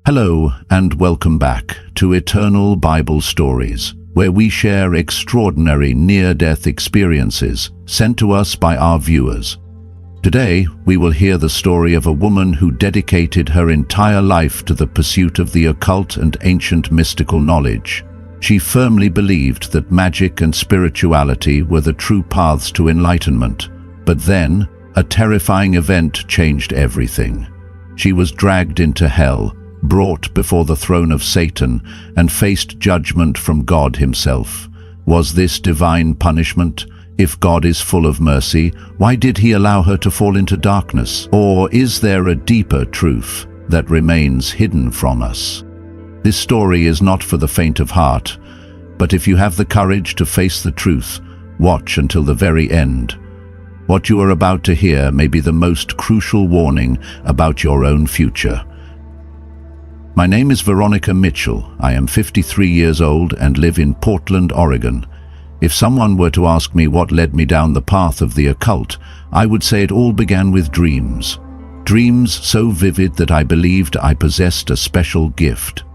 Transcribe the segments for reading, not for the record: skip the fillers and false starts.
Hello and welcome back to Eternal Bible Stories, where we share extraordinary near-death experiences sent to us by our viewers. Today, we will hear the story of a woman who dedicated her entire life to the pursuit of the occult and ancient mystical knowledge. She firmly believed that magic and spirituality were the true paths to enlightenment. But then, a terrifying event changed everything. She was dragged into hell, brought before the throne of Satan, and faced judgment from God himself. Was this divine punishment? If God is full of mercy, why did he allow her to fall into darkness? Or is there a deeper truth that remains hidden from us? This story is not for the faint of heart, but if you have the courage to face the truth, watch until the very end. What you are about to hear may be the most crucial warning about your own future. My name is Veronica Mitchell. I am 53 years old and live in Portland, Oregon. If someone were to ask me what led me down the path of the occult, I would say it all began with dreams. Dreams so vivid that I believed I possessed a special gift.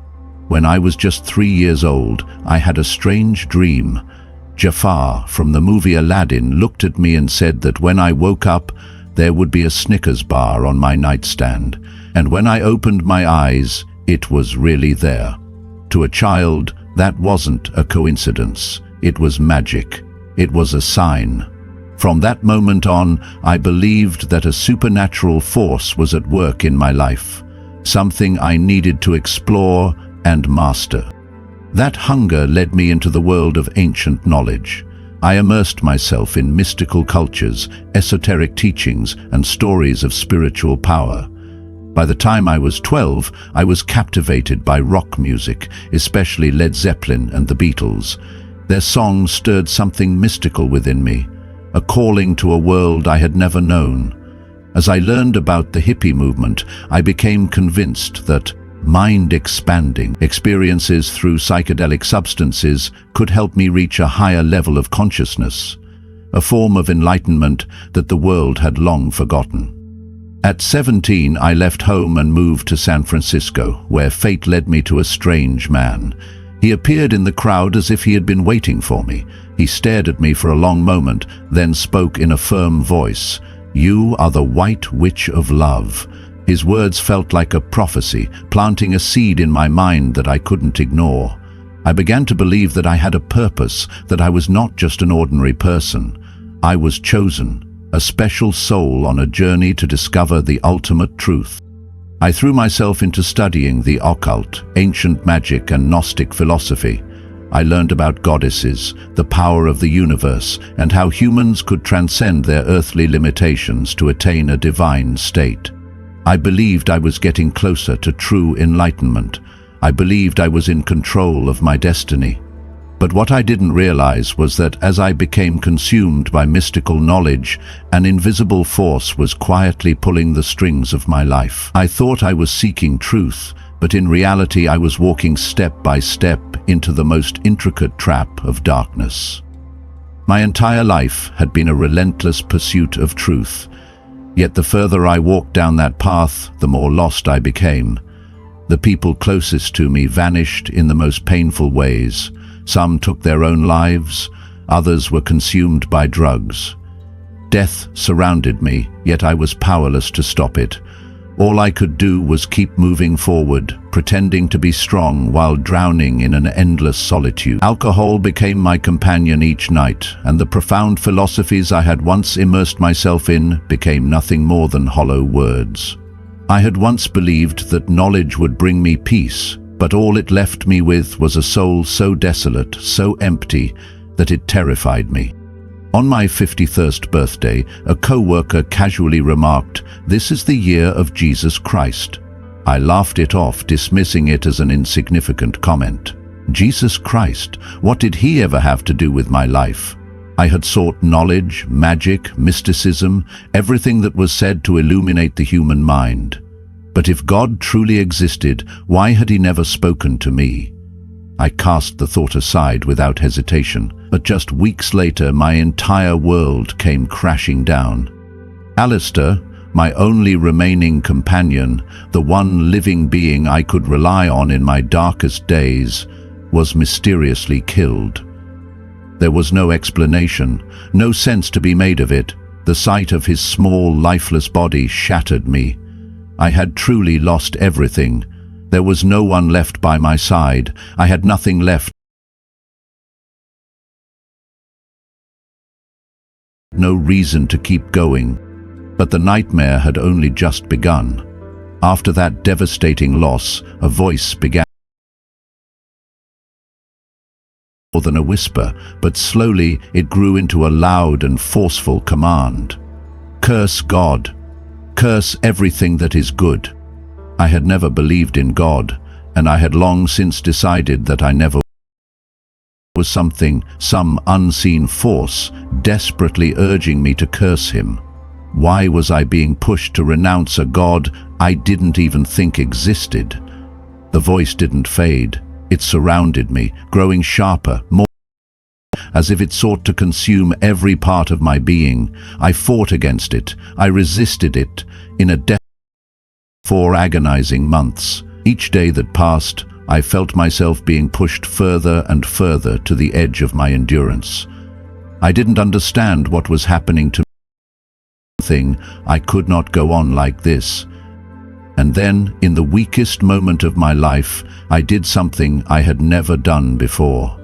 When I was just 3 years old, I had a strange dream. Jafar from the movie Aladdin looked at me and said that when I woke up, there would be a Snickers bar on my nightstand, and when I opened my eyes, it was really there. To a child, that wasn't a coincidence. It was magic. It was a sign. From that moment on, I believed that a supernatural force was at work in my life, something I needed to explore and master. That hunger led me into the world of ancient knowledge. I immersed myself in mystical cultures, esoteric teachings, and stories of spiritual power. By the time I was 12, I was captivated by rock music, especially Led Zeppelin and the Beatles. Their songs stirred something mystical within me, a calling to a world I had never known. As I learned about the hippie movement, I became convinced that mind-expanding experiences through psychedelic substances could help me reach a higher level of consciousness, a form of enlightenment that the world had long forgotten. At 17, I left home and moved to San Francisco, where fate led me to a strange man. He appeared in the crowd as if he had been waiting for me. He stared at me for a long moment, then spoke in a firm voice. "You are the White Witch of Love." His words felt like a prophecy, planting a seed in my mind that I couldn't ignore. I began to believe that I had a purpose, that I was not just an ordinary person. I was chosen, a special soul on a journey to discover the ultimate truth. I threw myself into studying the occult, ancient magic, and Gnostic philosophy. I learned about goddesses, the power of the universe, and how humans could transcend their earthly limitations to attain a divine state. I believed I was getting closer to true enlightenment. I believed I was in control of my destiny. But what I didn't realize was that as I became consumed by mystical knowledge, an invisible force was quietly pulling the strings of my life. I thought I was seeking truth, but in reality I was walking step by step into the most intricate trap of darkness. My entire life had been a relentless pursuit of truth. Yet the further I walked down that path, the more lost I became. The people closest to me vanished in the most painful ways. Some took their own lives, others were consumed by drugs. Death surrounded me, yet I was powerless to stop it. All I could do was keep moving forward, pretending to be strong while drowning in an endless solitude. Alcohol became my companion each night, and the profound philosophies I had once immersed myself in became nothing more than hollow words. I had once believed that knowledge would bring me peace, but all it left me with was a soul so desolate, so empty, that it terrified me. On my 51st birthday, a co-worker casually remarked, "This is the year of Jesus Christ." I laughed it off, dismissing it as an insignificant comment. Jesus Christ, what did he ever have to do with my life? I had sought knowledge, magic, mysticism, everything that was said to illuminate the human mind. But if God truly existed, why had he never spoken to me? I cast the thought aside without hesitation, but just weeks later my entire world came crashing down. Alistair, My only remaining companion, the one living being I could rely on in my darkest days, was mysteriously killed. There was no explanation, no sense to be made of it. The sight of his small, lifeless body shattered me. I had truly lost everything. There was no one left by my side. I had nothing left. No reason to keep going. But the nightmare had only just begun. After that devastating loss, a voice began. More than a whisper, but slowly it grew into a loud and forceful command. Curse God. Curse everything that is good. I had never believed in God, and I had long since decided that I never was something, some unseen force, desperately urging me to curse him. Why was I being pushed to renounce a God I didn't even think existed? The voice didn't fade. It surrounded me, growing sharper, more as if it sought to consume every part of my being. I fought against it. I resisted it in a death for agonizing months. Each day that passed, I felt myself being pushed further and further to the edge of my endurance. I didn't understand what was happening to me. I could not go on like this. And then, in the weakest moment of my life, I did something I had never done before.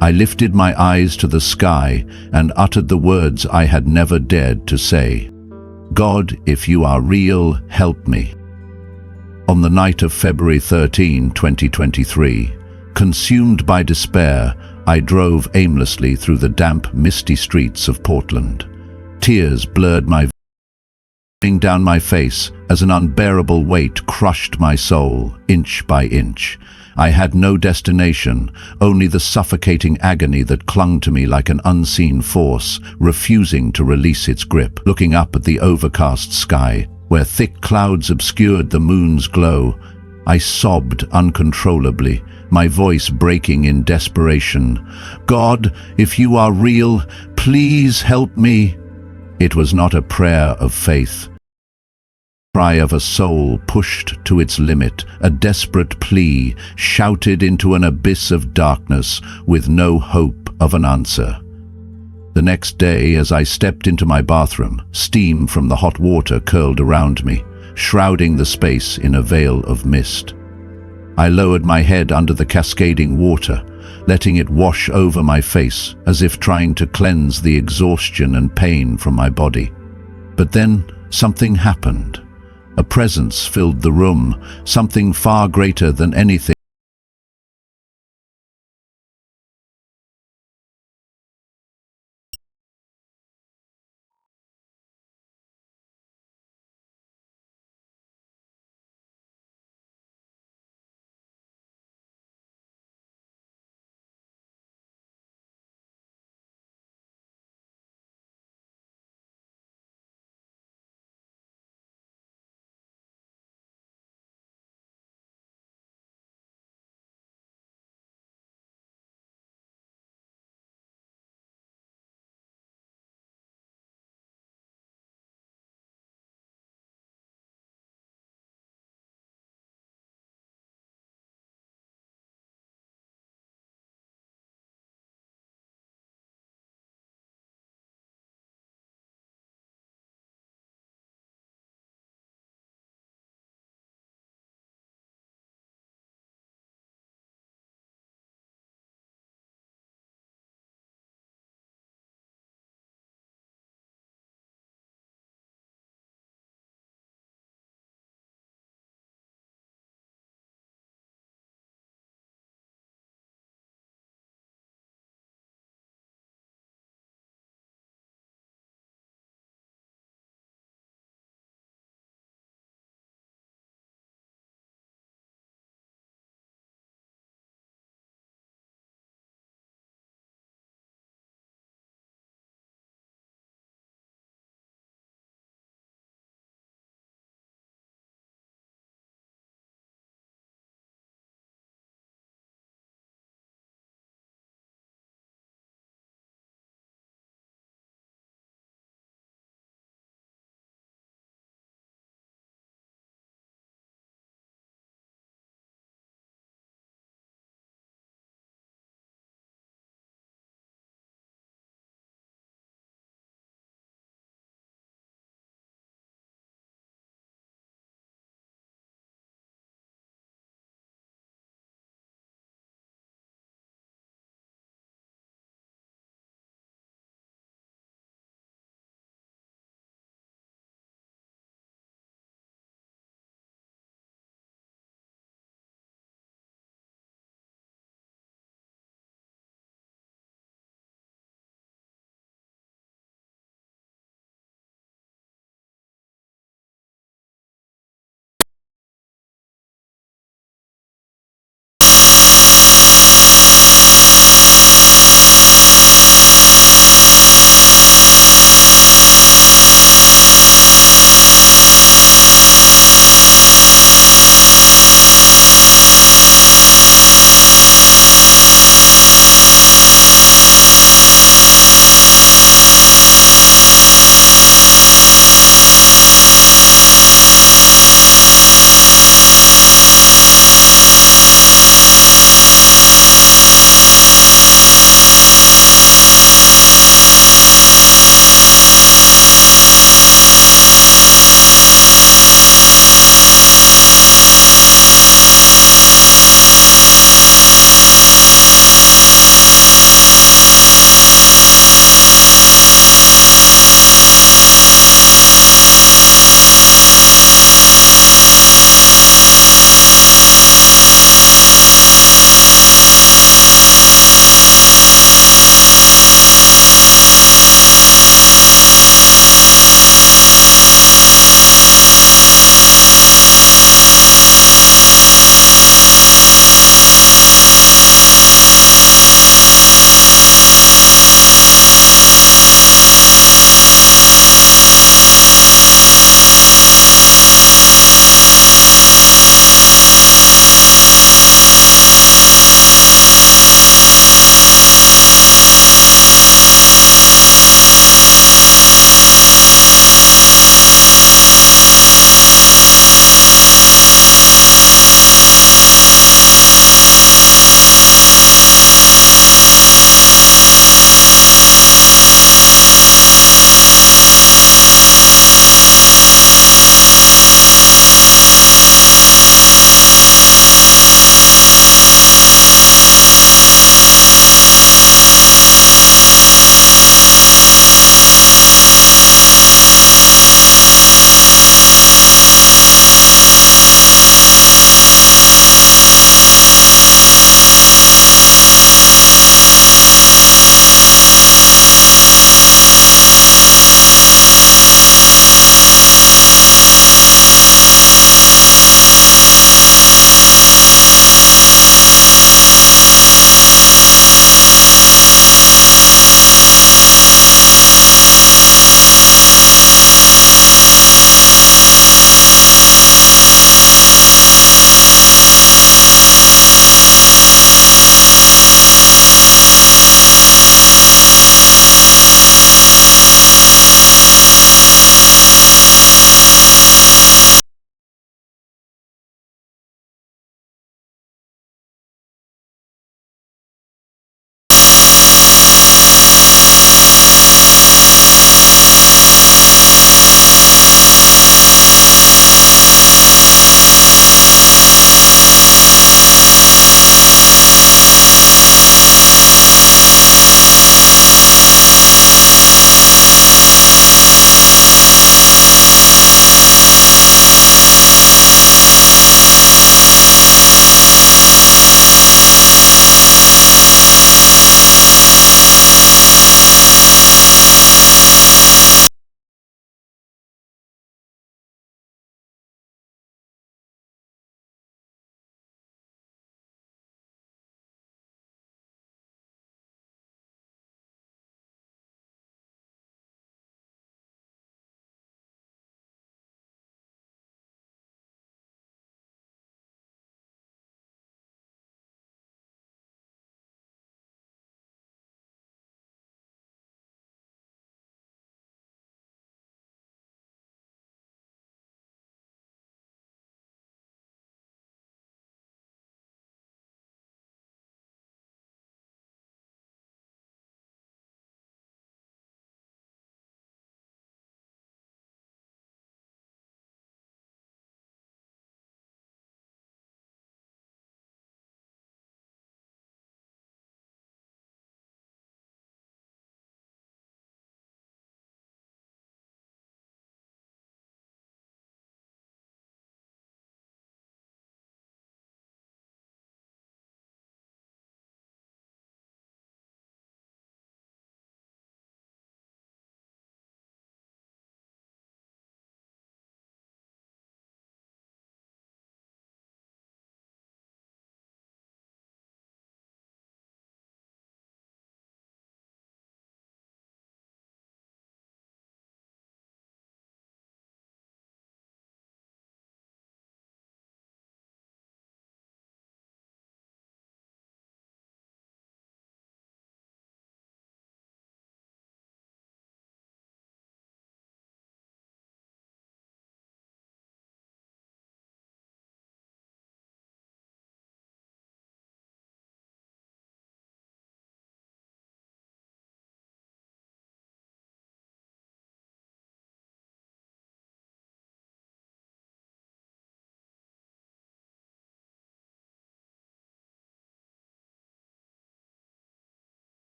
I lifted my eyes to the sky and uttered the words I had never dared to say. God, if you are real, help me. On the night of February 13, 2023, consumed by despair, I drove aimlessly through the damp, misty streets of Portland. Tears blurred my down my face as an unbearable weight crushed my soul, inch by inch. I had no destination, only the suffocating agony that clung to me like an unseen force, refusing to release its grip. Looking up at the overcast sky, where thick clouds obscured the moon's glow, I sobbed uncontrollably, my voice breaking in desperation. God, if you are real, please help me. It was not a prayer of faith. Cry of a soul pushed to its limit, a desperate plea shouted into an abyss of darkness with no hope of an answer. The next day, as I stepped into my bathroom, steam from the hot water curled around me, shrouding the space in a veil of mist. I lowered my head under the cascading water, letting it wash over my face as if trying to cleanse the exhaustion and pain from my body. But then something happened. A presence filled the room, something far greater than anything